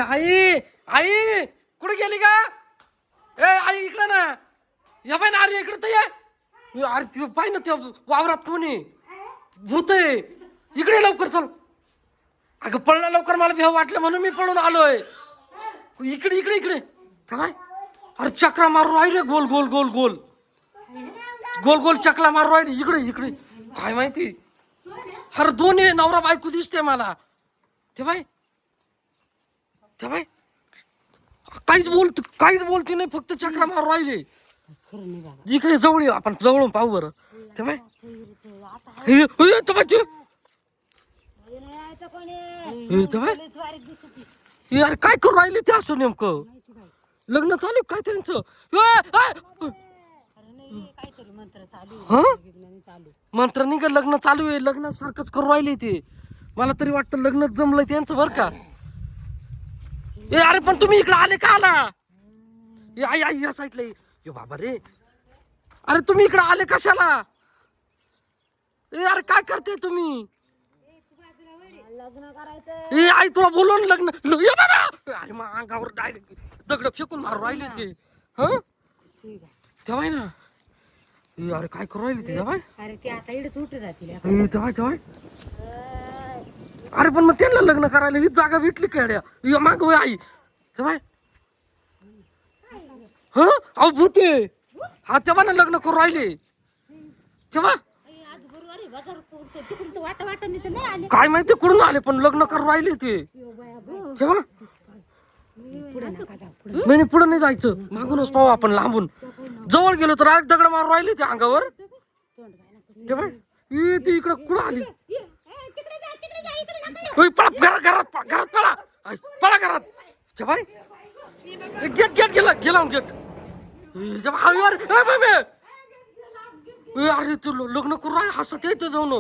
आई आई कुठे गेली का? ए आई इकडे ना, या बाई ना, अरे इकडे तर ये. अरे ते पाय ना, त्या वावरात कोणी भूत आहे. इकडे लवकर चल. अगं पळला लवकर, मला भेव वाटलं म्हणून मी पळून आलोय. इकडे इकडे इकडे थांबाय. अरे चक्रा मारू राहिले, गोल गोल गोल गोल गोल गोल चकला मारू राहिले. इकडे इकडे काय माहिती. अरे दोन्ही नवरा बायको दिसते मला. ते बाई ते बाई काहीच बोलते नाही, फक्त चक्रा मारू राहिले. इकडे जवळ येऊ आपण, जवळून पाहू बरं. ते बाई यार काय करू राहिले ते असं नेमकं? लग्न चालू काय त्यांचं? मंत्र नाही का, लग्न चालू आहे. लग्न सारखंच करू राहिले ते. मला तरी वाटतं लग्नच जमलंय त्यांचं बरं का. ए अरे पण तुम्ही इकडे आले का? आला आई आई या साईडला ये बाबा रे. अरे तुम्ही इकडे आले कशाला? ए अरे काय करते तुम्ही? ए आई तुला बोलून लग्न ये बाबा. अरे मग अंगावर डायरेक्ट दगड फेकून मारू राहिले ते. हं तेव्हा ना. ए अरे काय करू राहिले ते तेव्हा? अरे ते आता इकडे सुट जातील. तेव्हा तेव्हा अरे पण मग त्यांना लग्न करायला ही जागा भेटली का? माग वय आई तेव्हा. ह अहो भूते. हा तेव्हा ना लग्न करू राहिले तेव्हा. काय माहिती कुठून आले, पण लग्न करू राहिले ते तेव्हा. नाही पुढे नाही जायचं, मागूनच पाहू आपण लांबून. जवळ गेलो तर आज दगड मारू राहिले ते अंगावर. तेव्हा ती इकडं कुठं आली? घरात घरात घरात पळा, पळा घरात. तेव्हा गेट गेट गेला गेट. अरे तू लग्न करू राहिले हसत येते जाऊन.